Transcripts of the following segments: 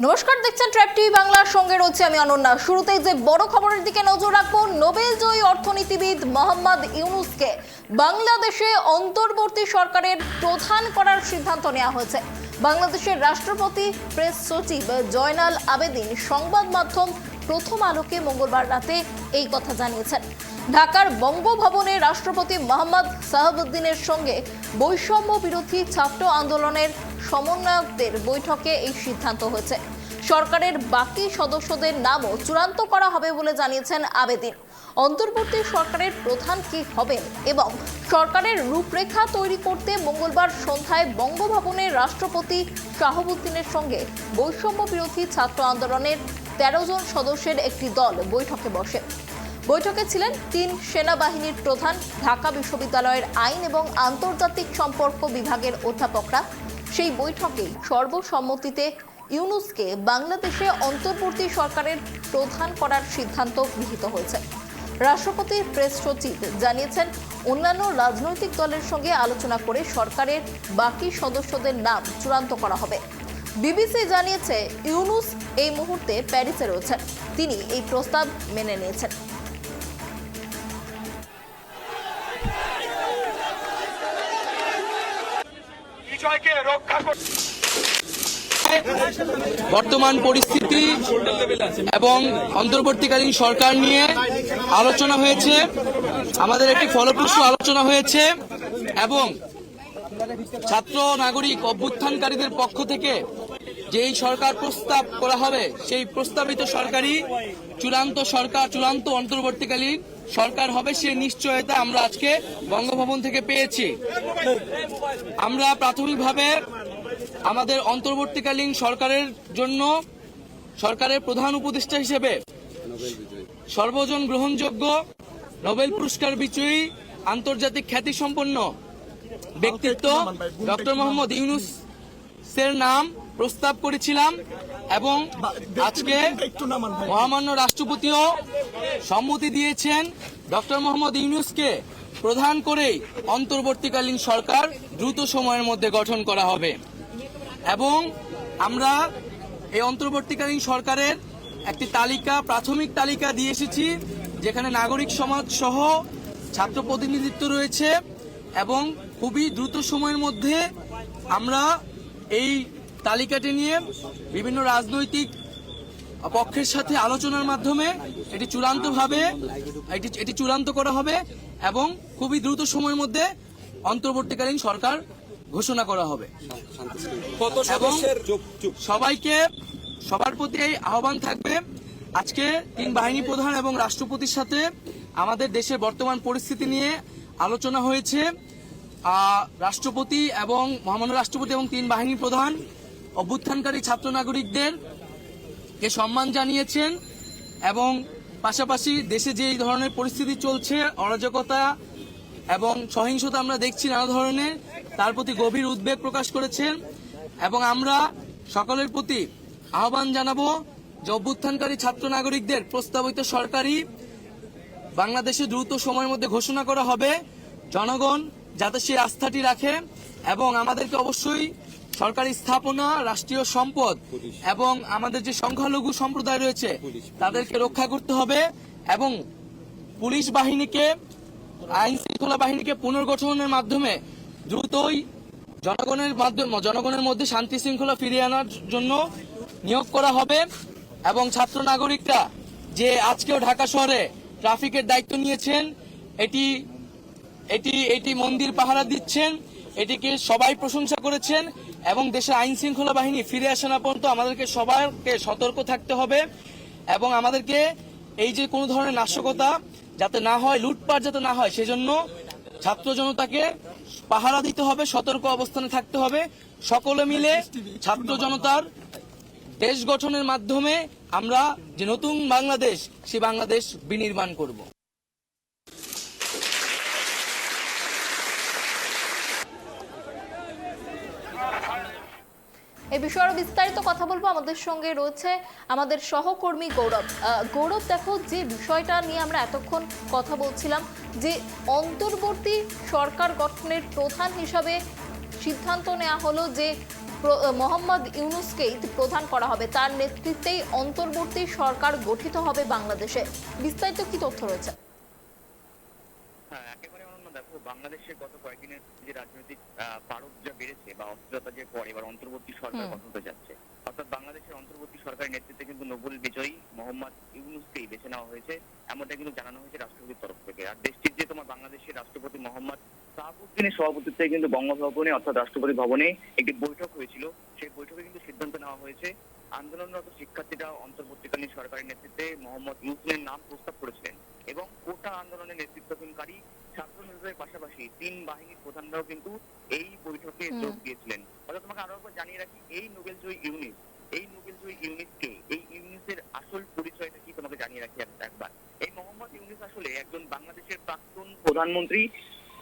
নমস্কার, দেখছেন trap TV বাংলার সঙ্গে রয়েছে আমি অনন্যা। শুরুতেই যে বড় খবরের দিকে নজর রাখবো, নোবেল জয়ী অর্থনীতিবিদ মোহাম্মদ ইউনুসকে বাংলাদেশে অন্তর্বর্তী সরকারের প্রধান করার সিদ্ধান্ত নেওয়া হয়েছে। বাংলাদেশের রাষ্ট্রপতি প্রেস সচিব জয়নাল আবেদিন সংবাদ মাধ্যম প্রথম আলোকে মঙ্গলবার রাতে এই কথা জানিয়েছেন। ঢাকার বঙ্গভবনে রাষ্ট্রপতি মোহাম্মদ সাহাবুদ্দিনের সঙ্গে বৈষম্য বিরোধী ছাত্র আন্দোলনের সমন্বয়কদের বৈঠকে এই সিদ্ধান্ত হয়েছে। সরকারের বাকি সদস্যদের নামও চূড়ান্ত করা হবে বলে জানিয়েছেন আবেদিন। অন্তর্বর্তী সরকারের প্রধান কে হবেন এবং সরকারের রূপরেখা তৈরি করতে মঙ্গলবার সন্ধ্যায় বঙ্গভবনে রাষ্ট্রপতি শাহাবুদ্দিনের সঙ্গে বৈষম্য বিরোধী ছাত্র আন্দোলনের ১৩ জন সদস্যের একটি দল বৈঠকে বসে। বৈঠকে ছিলেন ৩ সেনাবাহিনীর প্রধান, ঢাকা বিশ্ববিদ্যালয়ের আইন এবং আন্তর্জাতিক সম্পর্ক বিভাগের অধ্যাপকরা। সেই বৈঠকেই সর্বসম্মতিতে ইউনুসকে বাংলাদেশে অন্তর্বর্তী সরকারের প্রধান করার সিদ্ধান্ত গৃহীত হয়েছে। রাষ্ট্রপতির প্রেস সচিব জানিয়েছেন, অন্যান্য রাজনৈতিক দলের সঙ্গে আলোচনা করে সরকারের বাকি সদস্যদের নাম চূড়ান্ত করা হবে। বিবিসি জানিয়েছে, ইউনুস এই মুহূর্তে প্যারিসে রয়েছেন। তিনি এই প্রস্তাব মেনে নিয়েছেন। বর্তমান পরিস্থিতি এবং অন্তর্বর্তীকালীন সরকার নিয়ে আলোচনা হয়েছে, আমাদের একটি ফলপ্রসূ আলোচনা হয়েছে এবং ছাত্র নাগরিক অভ্যুত্থানকারীদের পক্ষ থেকে যেই সরকার প্রস্তাব করা হবে সেই প্রস্তাবিত সরকারই চূড়ান্ত অন্তর্বর্তীকালীন সরকার হবে, সে নিশ্চয়তা আমরা আজকে বঙ্গভবন থেকে পেয়েছি। আমরা প্রাথমিকভাবে আমাদের অন্তর্বর্তীকালীন সরকারের জন্য সরকারের প্রধান উপদেষ্টা হিসেবে সর্বজন গ্রহণযোগ্য নোবেল পুরস্কার বিজয়ী আন্তর্জাতিক খ্যাতিসম্পন্ন ব্যক্তিত্ব ডক্টর মোহাম্মদ ইউনুসের নাম প্রস্তাব করেছিলাম এবং আজকে মহামান্য রাষ্ট্রপতিও সম্মতি দিয়েছেন ডক্টর মোহাম্মদ ইউনুসকে প্রধান করেই অন্তর্বর্তীকালীন সরকার দ্রুত সময়ের মধ্যে গঠন করা হবে। এবং আমরা এই অন্তর্বর্তীকালীন সরকারের একটি প্রাথমিক তালিকা দিয়ে এসেছি, যেখানে নাগরিক সমাজ সহ ছাত্র প্রতিনিধিত্ব রয়েছে এবং খুবই দ্রুত সময়ের মধ্যে আমরা এই তালিকাটি নিয়ে বিভিন্ন রাজনৈতিক পক্ষের সাথে আলোচনার মাধ্যমে এটি চূড়ান্ত করা হবে এবং খুবই দ্রুত সময়ের মধ্যে অন্তর্বর্তীকালীন সরকার ঘোষণা করা হবে। এবং সবার প্রতি এই আহ্বান থাকবে, আজকে ৩ বাহিনী প্রধান এবং রাষ্ট্রপতির সাথে আমাদের দেশের বর্তমান পরিস্থিতি নিয়ে আলোচনা হয়েছে। রাষ্ট্রপতি এবং মহামান্য রাষ্ট্রপতি এবং ৩ বাহিনী প্রধান অভ্যুত্থানকারী ছাত্র নাগরিকদের কে সম্মান জানিয়েছেন এবং পাশাপাশি দেশে যে ধরনের পরিস্থিতি চলছে, অরাজকতা এবং সহিংসতা আমরা দেখছি নানা ধরনের, তার প্রতি গভীর উদ্বেগ প্রকাশ করেছেন এবং আমরা সকলের প্রতি আহ্বান জানাবো যে অভ্যুত্থানকারী ছাত্র নাগরিকদের প্রস্তাবিত সরকারি বাংলাদেশে দ্রুত সময়ের মধ্যে ঘোষণা করা হবে। জনগণ যাতে সেই আস্থাটি রাখে এবং আমাদেরকে অবশ্যই সরকারি স্থাপনা, রাষ্ট্রীয় সম্পদ এবং আমাদের যে সংখ্যালঘু সম্প্রদায় রয়েছে তাদেরকে রক্ষা করতে হবে এবং পুলিশ বাহিনীকে, আইন শৃঙ্খলা বাহিনীকে পুনর্গঠনের মাধ্যমে দ্রুতই জনগণের মধ্যে শান্তি শৃঙ্খলা ফিরিয়ে আনার জন্য নিয়োগ করা হবে এবং ছাত্র নাগরিকরা যে আজকেও ঢাকা শহরে ট্রাফিকের দায়িত্ব নিয়েছেন, এটি মন্দির পাহারা দিচ্ছেন, এটিকে সবাই প্রশংসা করেছেন এবং দেশের আইন শৃঙ্খলা বাহিনী ফিরে আসা না পর্যন্ত আমাদেরকে সবাইকে সতর্ক থাকতে হবে এবং আমাদেরকে এই যে কোনো ধরনের নাশকতা যাতে না হয়, লুটপাট যাতে না হয়, সেজন্য ছাত্র জনতাকে পাহারা দিতে হবে, সতর্ক অবস্থানে থাকতে হবে। সকলে মিলে ছাত্র জনতার দেশ গঠনের মাধ্যমে আমরা যে নতুন বাংলাদেশ, সেই বাংলাদেশ বিনির্মাণ করব। এই বিষয়ে আরো বিস্তারিত কথা বলবো, আমাদের সঙ্গে রয়েছে আমাদের সহকর্মী গৌরব। দেখো, যে বিষয়টা নিয়ে আমরা এতক্ষণ কথা বলছিলাম, যে অন্তর্বর্তী সরকার গঠনের প্রধান হিসাবে সিদ্ধান্ত নেওয়া হলো যে মোহাম্মদ ইউনুসকেই প্রধান করা হবে, তার নেতৃত্বেই অন্তর্বর্তী সরকার গঠিত হবে বাংলাদেশে। বিস্তারিত কি তথ্য রয়েছে? হ্যাঁ, একেবারে অনন্য। দেখো, বাংলাদেশের গত কয়েকদিনের যে রাজনৈতিক পারদ যা বেড়েছে বা অস্থিরতা যে পরে এবার অন্তর্বর্তী সরকার গঠন হতে যাচ্ছে, অর্থাৎ বাংলাদেশের অন্তর্বর্তী সরকারের নেতৃত্বে কিন্তু নোবেল বিজয়ী মোহাম্মদ ইউনুসকেই বেছে নেওয়া হয়েছে, এমনটা কিন্তু জানানো হয়েছে রাষ্ট্রপতির তরফ থেকে। আর দেশটির যে তোমার বাংলাদেশের রাষ্ট্রপতি মোহাম্মদ শাহাবুদ্দিনের সভাপতিত্বে কিন্তু বঙ্গভবনে অর্থাৎ রাষ্ট্রপতি ভবনে একটি বৈঠক হয়েছিল। সেই বৈঠকে কিন্তু সিদ্ধান্ত নেওয়া হয়েছে আন্দোলনরত শিক্ষার্থীরা অন্তর্বর্তীকালীন সরকারের নেতৃত্বে মোহাম্মদ ইউনুসের নাম প্রস্তাব করেছিলেন এবং কোটা আন্দোলনের নেতৃত্বকারী ছাত্র নেতাদের পাশাপাশি 3 বাহিনীর প্রধানরাও কিন্তু এই বৈঠকে যোগ দিয়েছিলেন। অর্থাৎ তোমাকে আরো একবার জানিয়ে রাখি, এই নোবেলজয়ী ইউনুসকে, এই ইউনুসের আসল পরিচয়টা কি তোমাকে জানিয়ে রাখি একবার। এই মোহাম্মদ ইউনুস আসলে একজন বাংলাদেশের প্রাক্তন প্রধানমন্ত্রী।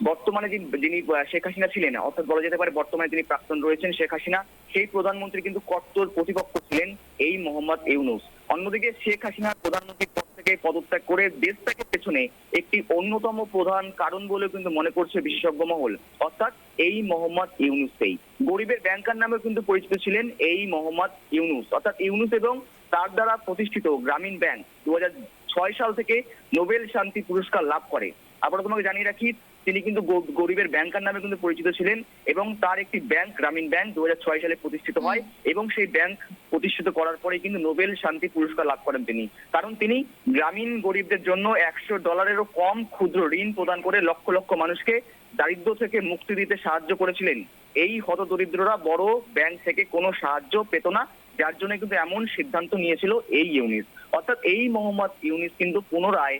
বর্তমানে যিনি শেখ হাসিনা ছিলেন, অর্থাৎ বলা যেতে পারে বর্তমানে তিনি প্রাক্তন রয়েছেন শেখ হাসিনা, সেই প্রধানমন্ত্রী কিন্তু কট্টর প্রতিপক্ষ ছিলেন এই মোহাম্মদ ইউনুস। অন্যদিকে শেখ হাসিনা প্রধানমন্ত্রীর পদ থেকে পদত্যাগ করে দেশ ত্যাগের পেছনে একটি অন্যতম প্রধান কারণ বলে কিন্তু মনে করছে বিশেষজ্ঞ মহল, অর্থাৎ এই মোহাম্মদ ইউনুসকেই। গরিবের ব্যাংকার নামেও কিন্তু পরিচিত ছিলেন এই মোহাম্মদ ইউনুস। অর্থাৎ ইউনুস এবং তার দ্বারা প্রতিষ্ঠিত গ্রামীণ ব্যাংক 2006 সাল থেকে নোবেল শান্তি পুরস্কার লাভ করে। আবার তোমাকে জানিয়ে রাখি, তিনি কিন্তু গরিবের ব্যাংকার নামে কিন্তু পরিচিত ছিলেন এবং তার একটি ব্যাংক, গ্রামীণ ব্যাংক 2006 সালে প্রতিষ্ঠিত হয় এবং সেই ব্যাংক প্রতিষ্ঠিত করার পরে কিন্তু নোবেল শান্তি পুরস্কার লাভ করেন তিনি। কারণ তিনি গ্রামীণ গরিবদের জন্য $100 কম ক্ষুদ্র ঋণ প্রদান করে লক্ষ লক্ষ মানুষকে দারিদ্র্য থেকে মুক্তি দিতে সাহায্য করেছিলেন। এই হতদরিদ্ররা বড় ব্যাংক থেকে কোনো সাহায্য পেত না, যার জন্য কিন্তু এমন সিদ্ধান্ত নিয়েছিল এই ইউনুস। অর্থাৎ এই মোহাম্মদ ইউনুস কিন্তু পুনরায়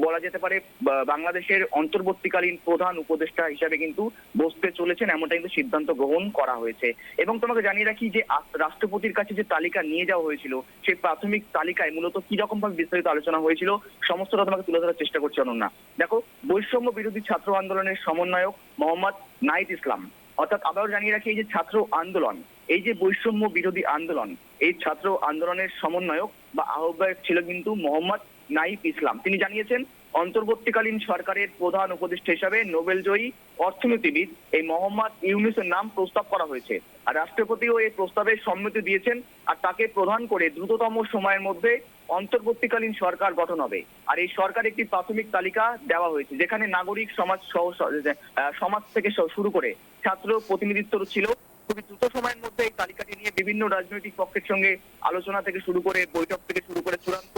বলা যেতে পারে বাংলাদেশের অন্তর্বর্তীকালীন প্রধান উপদেষ্টা হিসাবে কিন্তু বসতে চলেছেন, এমনটা কিন্তু সিদ্ধান্ত গ্রহণ করা হয়েছে। এবং তোমাকে জানিয়ে রাখি যে রাষ্ট্রপতির কাছে যে তালিকা নিয়ে যাওয়া হয়েছিল, সেই প্রাথমিক তালিকায় মূলত কি রকম ভাবে বিস্তারিত আলোচনা হয়েছিল সমস্তটা তোমাকে তুলে ধরার চেষ্টা করছি অনন্যা। দেখো, বৈষম্য বিরোধী ছাত্র আন্দোলনের সমন্বয়ক মোহাম্মদ নাহিদ ইসলাম, অর্থাৎ আবারও জানিয়ে রাখি, এই যে ছাত্র আন্দোলন, এই যে বৈষম্য বিরোধী আন্দোলন, এই ছাত্র আন্দোলনের সমন্বয়ক বা আহ্বায়ক ছিল কিন্তু মোহাম্মদ নাহিদ ইসলাম। তিনি জানিয়েছেন অন্তর্বর্তীকালীন সরকারের প্রধান উপদেষ্টা হিসাবে নোবেলজয়ী অর্থনীতিবিদ এই মোহাম্মদ ইউনুসের নাম প্রস্তাব করা হয়েছে। আর রাষ্ট্রপতিও এই প্রস্তাবে সম্মতি দিয়েছেন আর তাকে প্রধান করে দ্রুততম সময়ের মধ্যে অন্তর্বর্তীকালীন সরকার গঠন হবে। আর এই সরকার একটি প্রাথমিক তালিকা দেওয়া হয়েছে, যেখানে নাগরিক সমাজ থেকে শুরু করে ছাত্র প্রতিনিধিত্ব ছিল। খুবই দ্রুত সময়ের মধ্যে এই তালিকাটি নিয়ে বিভিন্ন রাজনৈতিক পক্ষের সঙ্গে আলোচনা থেকে শুরু করে বৈঠক থেকে শুরু করে চূড়ান্ত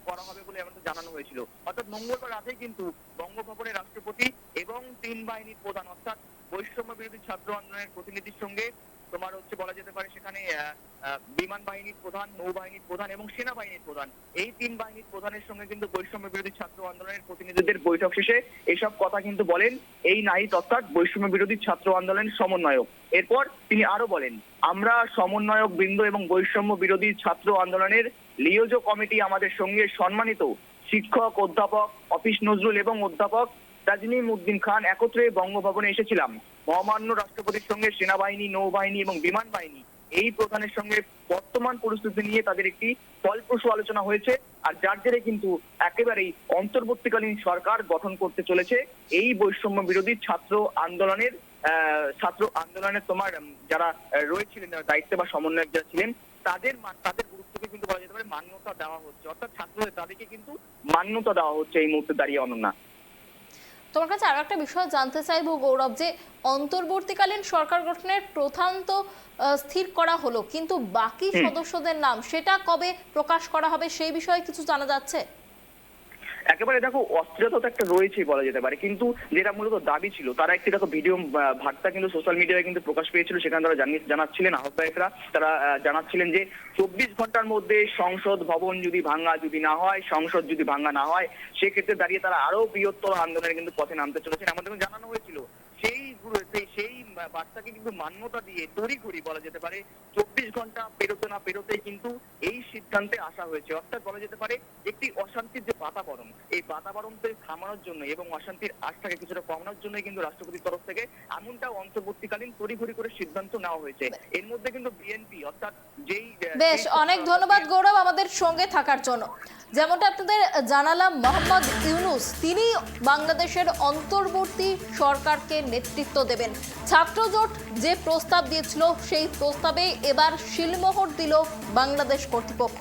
করা হবে বলে এমন জানানো হয়েছিল। অর্থাৎ মঙ্গলবার রাতেই কিন্তু বঙ্গভবনে রাষ্ট্রপতি এবং 3 বাহিনীর প্রধান অর্থাৎ বৈষম্য বিরোধী ছাত্র আন্দোলনের প্রতিনিধির সঙ্গে তোমার বলা যেতে পারে সেখানে বিমান বাহিনীর প্রধান, নৌবাহিনীর প্রধান এবং সেনাবাহিনীর প্রধান, এই 3 বাহিনীর প্রধানের সঙ্গে কিন্তু বৈষম্য বিরোধী ছাত্র আন্দোলনের প্রতিনিধিদের বৈঠক শেষে এসব কথা কিন্তু বলেন এই নাহিদ, অর্থাৎ বৈষম্য বিরোধী ছাত্র আন্দোলনের সমন্বয়ক। এরপর তিনি আরো বলেন, আমরা সমন্বয়ক বৃন্দ এবং বৈষম্য বিরোধী ছাত্র আন্দোলনের লিওজো কমিটি আমাদের সঙ্গে সম্মানিত শিক্ষক, অধ্যাপক অফিস নজরুল এবং অধ্যাপক তাজনিম উদ্দিন খান একত্রে বঙ্গভবনে এসেছিলাম। মহামান্য রাষ্ট্রপতির সঙ্গে সেনাবাহিনী, নৌবাহিনী এবং বিমান বাহিনী এই প্রধানের সঙ্গে বর্তমান পরিস্থিতি নিয়ে তাদের একটি ফলপ্রসূ আলোচনা হয়েছে। আর যার জেরে কিন্তু একেবারেই অন্তর্বর্তীকালীন সরকার গঠন করতে চলেছে এই বৈষম্য বিরোধী ছাত্র আন্দোলনের তোমার যারা রয়েছিলেন, দায়িত্বে বা সমন্বয়ক যারা ছিলেন, তাদের গুরুত্বকে কিন্তু বলা যেতে পারে মান্যতা দেওয়া হচ্ছে। অর্থাৎ ছাত্রদের তাদেরকে কিন্তু মান্যতা দেওয়া হচ্ছে এই মুহূর্তে দাঁড়িয়ে অনন্যা। তোমার কাছে আরো একটা বিষয় জানতে চাইবো গৌরব, যে অন্তর্বর্তীকালীন সরকার গঠনের প্রধান তো স্থির করা হলো, কিন্তু বাকি সদস্যদের নাম সেটা কবে প্রকাশ করা হবে সেই বিষয়ে কিছু জানা যাচ্ছে? একেবারে দেখো, অস্থিরতা তো একটা রয়েছেই বলা যেতে পারে, কিন্তু যেটা মূলত দাবি ছিল, তারা একটি দেখো ভিডিও বার্তা কিন্তু সোশ্যাল মিডিয়ায় কিন্তু প্রকাশ পেয়েছিল। সেখানে তারা জানাচ্ছিলেন, আহ্বায়করা তারা জানাচ্ছিলেন যে 24 ঘন্টার মধ্যে সংসদ ভবন যদি না হয়, সংসদ যদি ভাঙা না হয়, সেক্ষেত্রে দাঁড়িয়ে তারা আরো বৃহত্তর আন্দোলনে কিন্তু পথে নামতে চলেছেন, আমাদের জানানো হয়েছিল। সেই বার্তাকে কিন্তু মান্যতা দিয়ে তড়িঘড়ি বলা যেতে পারে 24 ঘন্টা পেরোতে না পেরোতেই কিন্তু এই সিদ্ধান্তে আসা হয়েছে। অর্থাৎ বলা যেতে পারে একটি অশান্তির যে বাতাবরণ, এই বাতাবরণকে থামানোর জন্য এবং অশান্তির আশটাকে কিছুটা কমানোর জন্য কিন্তু রাষ্ট্রপতির তরফ থেকে এমনটাও অন্তর্বর্তীকালীন তড়িঘড়ি করে সিদ্ধান্ত নেওয়া হয়েছে। এর মধ্যে কিন্তু বিএনপি অর্থাৎ বেশ, অনেক ধন্যবাদ গৌরব আমাদের সঙ্গে থাকার জন্য। যেমনটা আপনাদের জানালাম, মোহাম্মদ ইউনূস তিনি বাংলাদেশের অন্তর্বর্তী সরকারকে নেতৃত্ব দেবেন। ছাত্রজোট যে প্রস্তাব দিয়েছিল সেই প্রস্তাবে এবার শিলমোহর দিল বাংলাদেশ কর্তৃপক্ষ।